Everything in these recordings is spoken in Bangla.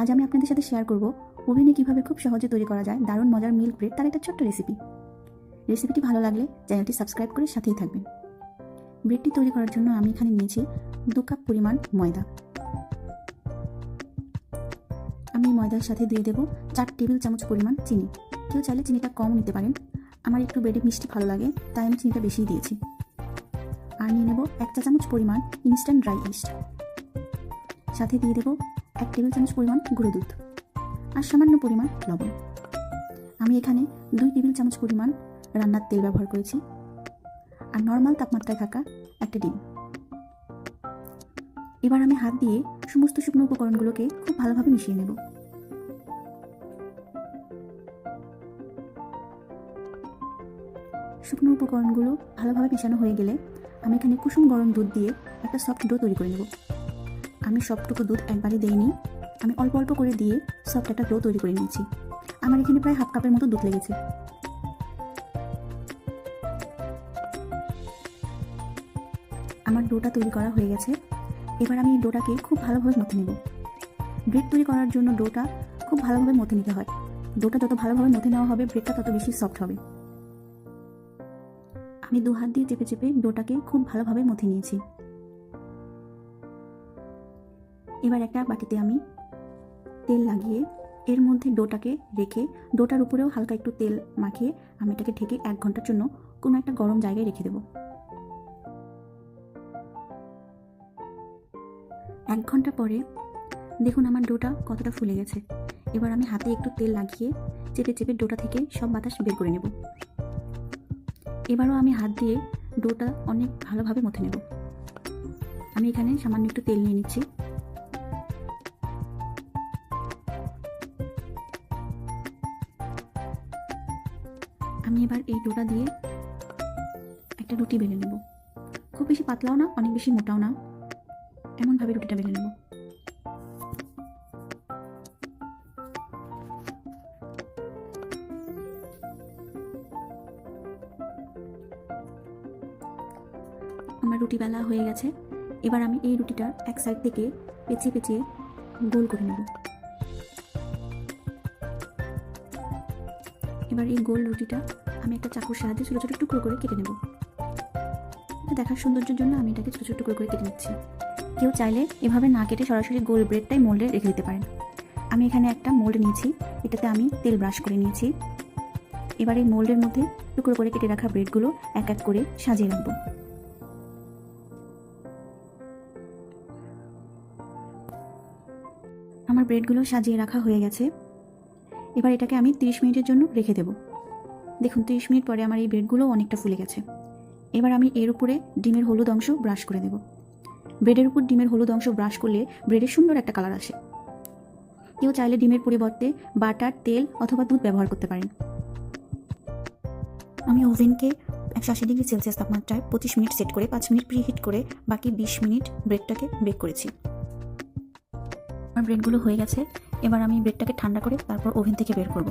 আজ আমি আপনাদের সাথে শেয়ার করব ওভেনে কিভাবে খুব সহজে তৈরি করা যায় দারুণ মজার মিল্ক ব্রেড, তার একটা ছোট্ট রেসিপিটি ভালো লাগলে চ্যানেলটি সাবস্ক্রাইব করে সাথেই থাকবেন। ব্রেডটি তৈরি করার জন্য আমি এখানে নিয়েছি 2 কাপ পরিমাণ ময়দা। আমি ময়দার সাথে দিয়ে দেব 4 টেবিল চামচ পরিমাণ চিনি। কেউ চাইলে চিনিটা কম নিতে পারেন, আমার একটু ব্রেডে মিষ্টি ভালো লাগে তাই আমি চিনিটা বেশিই দিয়েছি। আর নিয়ে নেব 1 চা চামচ পরিমাণ ইনস্ট্যান্ট ড্রাই ইস্ট, সাথে দিয়ে দেব 1 টেবিল চামচ পরিমাণ গুঁড়ো দুধ আর সামান্য পরিমাণ লবণ। আমি এখানে 2 টেবিল চামচ পরিমাণ রান্নার তেল ব্যবহার করেছি আর নর্মাল তাপমাত্রায় থাকা একটা ডিম। এবার আমি হাত দিয়ে সমস্ত শুকনো উপকরণগুলোকে খুব ভালোভাবে মিশিয়ে নেব। শুকনো উপকরণগুলো ভালোভাবে মেশানো হয়ে গেলে আমি এখানে কুসুম গরম দুধ দিয়ে একটা সফট ডো তৈরি করে নেব। আমি সবটুকু দুধ একবারে দেইনি, আমি অল্প অল্প করে দিয়ে সফট একটা ডো তৈরি করে নিয়েছি। আমার এখানে প্রায় হাফ কাপের মতো দুধ লেগেছে। আমার ডোটা তৈরি করা হয়ে গেছে। এবার আমি এই ডোটাকে খুব ভালোভাবে মথে নেব। ব্রেড তৈরি করার জন্য ডোটা খুব ভালোভাবে মথে নিতে হয়। ডোটা যত ভালোভাবে মথে নেওয়া হবে ব্রেডটা তত বেশি সফট হবে। আমি 2 হাত দিয়ে চেপে চেপে ডোটাকে খুব ভালোভাবে মথে নিয়েছি। এবার একটা বাটিতে আমি তেল লাগিয়ে এর মধ্যে ডোটাকে রেখে ডোটার উপরেও হালকা একটু তেল মাখিয়ে আমি এটাকে ঢেকে 1 ঘন্টার জন্য কোনো একটা গরম জায়গায় রেখে দেব। 1 ঘন্টা পরে দেখুন আমার ডোটা কতটা ফুলে গেছে। এবার আমি হাতে একটু তেল লাগিয়ে চেপে চেপে ডোটা থেকে সব বাতাস বের করে নেব। এবারও আমি হাত দিয়ে ডোটা অনেক ভালোভাবে মথে নেব। আমি এখানে সামান্য একটু তেল নিয়ে নিচ্ছি। আমি এবার এই ডোটা দিয়ে একটা রুটি বেলে নেব। খুব বেশি পাতলাও না, অনেক বেশি মোটাও না, এমনভাবে রুটিটা বেলে নেব। আমার রুটি বেলা হয়ে গেছে। এবার আমি এই রুটিটা এক সাইড থেকে পেঁচিয়ে পেঁচিয়ে গোল করে নেব। এবার এই গোল রুটিটা আমি একটা চাকুর সাহায্যে ছোটো ছোটো টুকরো করে কেটে নেব। দেখার সৌন্দর্যের জন্য আমি এটাকে ছোটো ছোটো টুকরো করে কেটে নিচ্ছি। কেউ চাইলে এভাবে না কেটে সরাসরি গোল ব্রেডটাই মোল্ডে রেখে দিতে পারেন। আমি এখানে একটা মোল্ড নিয়েছি, এটাতে আমি তেল ব্রাশ করে নিয়েছি। এবার এই মোল্ডের মধ্যে টুকরো করে কেটে রাখা ব্রেডগুলো এক এক করে সাজিয়ে রাখব। আমার ব্রেডগুলো সাজিয়ে রাখা হয়ে গেছে। এবার এটাকে আমি 30 মিনিটের জন্য রেখে দেব। দেখুন 30 মিনিট পরে আমার এই ব্রেডগুলো অনেকটা ফুলে গেছে। এবার আমি এর উপরে ডিমের হলুদ অংশ ব্রাশ করে দেব। ব্রেডের উপর ডিমের হলুদ অংশ ব্রাশ করলে ব্রেডের সুন্দর একটা কালার আসে। কেউ চাইলে ডিমের পরিবর্তে বাটার, তেল অথবা দুধ ব্যবহার করতে পারেন। আমি ওভেনকে 180 ডিগ্রি সেলসিয়াস তাপমাত্রায় 25 মিনিট সেট করে 5 মিনিট প্রিহিট করে বাকি 20 মিনিট ব্রেডটাকে বেক করেছি। আমার ব্রেডগুলো হয়ে গেছে। এবার আমি ব্রেডটাকে ঠান্ডা করে তারপর ওভেন থেকে বের করব।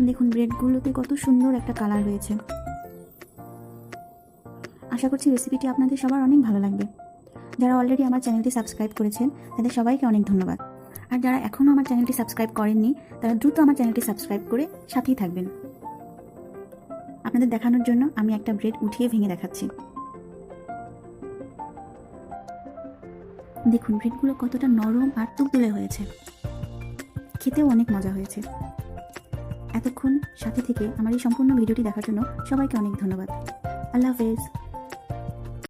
দেখুন ব্রেডগুলোতে কত সুন্দর একটা কালার হয়েছে। আশা করছি রেসিপিটি আপনাদের সবার অনেক ভালো লাগবে। যারা অলরেডি আমার চ্যানেলটি সাবস্ক্রাইব করেছেন তাদের সবাইকে অনেক ধন্যবাদ। আর যারা এখনও আমার চ্যানেলটি সাবস্ক্রাইব করেননি তারা দ্রুত আমার চ্যানেলটি সাবস্ক্রাইব করে সাথেই থাকবেন। আপনাদের দেখানোর জন্য আমি একটা ব্রেড উঠিয়ে ভেঙে দেখাচ্ছি। দেখুন ব্রেডগুলো কতটা নরম আর তুলতুলে হয়েছে, খেতেও অনেক মজা হয়েছে। এতক্ষণ সাথে থেকে আমার এই সম্পূর্ণ ভিডিওটি দেখার জন্য সবাইকে অনেক ধন্যবাদ। আল্লাহ হাফেজ।